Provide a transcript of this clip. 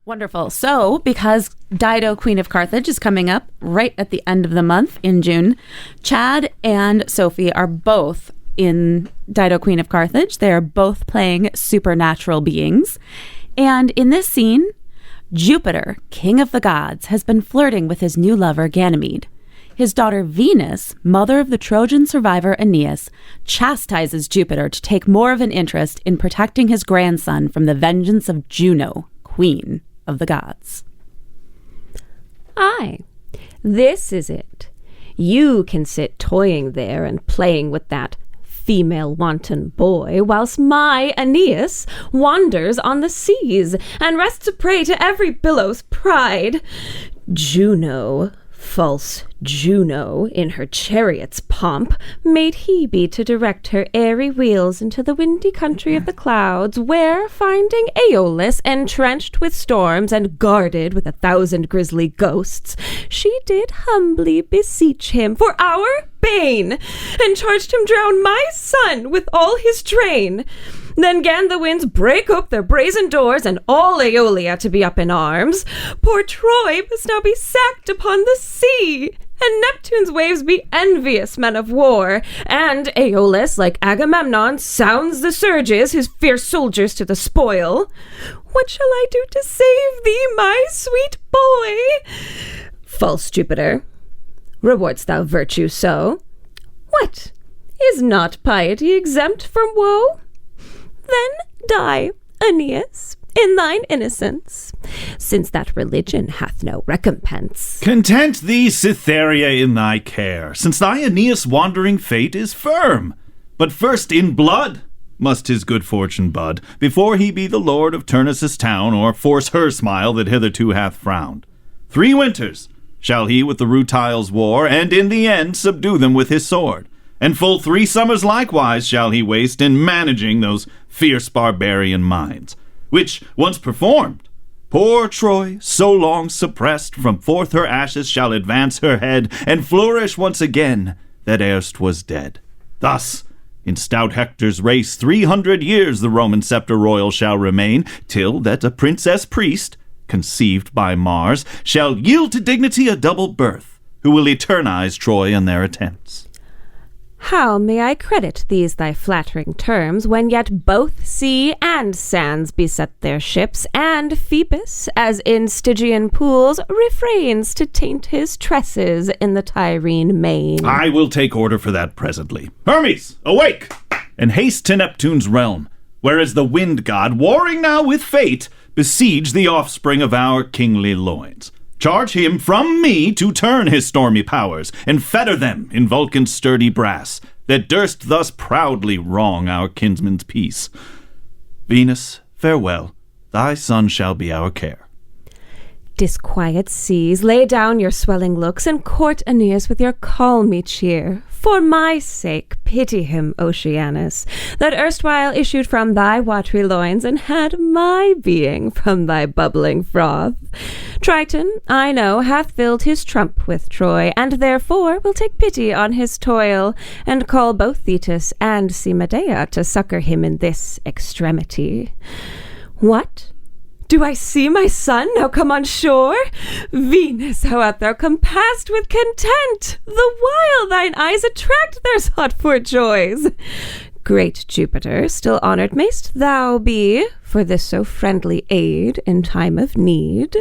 Wonderful. So, because Dido, Queen of Carthage, is coming up right at the end of the month in June, Chad and Sophie are both in Dido, Queen of Carthage. They are both playing supernatural beings. And in this scene, Jupiter, king of the gods, has been flirting with his new lover, Ganymede. His daughter Venus, mother of the Trojan survivor Aeneas, chastises Jupiter to take more of an interest in protecting his grandson from the vengeance of Juno, queen of the gods. Aye, this is it. You can sit toying there and playing with that female wanton boy, whilst my Aeneas wanders on the seas and rests a prey to every billow's pride. Juno, false Juno, in her chariot's pomp, made Hebe to direct her airy wheels into the windy country of the clouds, where, finding Aeolus entrenched with storms and guarded with 1,000 grisly ghosts, she did humbly beseech him for our bane, and charged him drown my son with all his train. Then 'gan the winds break up their brazen doors, and all Aeolia to be up in arms. Poor Troy must now be sacked upon the sea, and Neptune's waves be envious men of war. And Aeolus, like Agamemnon, sounds the surges, his fierce soldiers to the spoil. What shall I do to save thee, my sweet boy? False Jupiter, reward'st thou virtue so? What, is not piety exempt from woe? Then die, Aeneas, in thine innocence, since that religion hath no recompense. Content thee, Cytherea, in thy care, since thy Aeneas' wandering fate is firm. But first in blood must his good fortune bud, before he be the lord of Turnus' town, or force her smile that hitherto hath frowned. 3 winters shall he with the Rutiles war, and in the end subdue them with his sword. And full 3 summers likewise shall he waste in managing those fierce barbarian minds, which once performed, poor Troy, so long suppressed, from forth her ashes shall advance her head, and flourish once again that erst was dead. Thus, in stout Hector's race 300 years the Roman scepter royal shall remain, till that a princess priest, conceived by Mars, shall yield to dignity a double birth, who will eternize Troy and their attempts. How may I credit these thy flattering terms, when yet both sea and sands beset their ships, and Phoebus, as in Stygian pools, refrains to taint his tresses in the Tyrrhene main? I will take order for that presently. Hermes, awake, and haste to Neptune's realm, whereas the wind god, warring now with fate, besiege the offspring of our kingly loins. Charge him from me to turn his stormy powers, and fetter them in Vulcan's sturdy brass, that durst thus proudly wrong our kinsman's peace. Venus, farewell, thy son shall be our care. Disquiet seas, lay down your swelling looks, and court Aeneas with your calmy cheer. For my sake, pity him, Oceanus, that erstwhile issued from thy watery loins, and had my being from thy bubbling froth. Triton, I know, hath filled his trump with Troy, and therefore will take pity on his toil, and call both Thetis and Medea to succor him in this extremity. What? Do I see my son now come on shore? Venus, how art thou compassed with content, the while thine eyes attract their sought-for joys? Great Jupiter, still honoured mayst thou be, for this so friendly aid in time of need.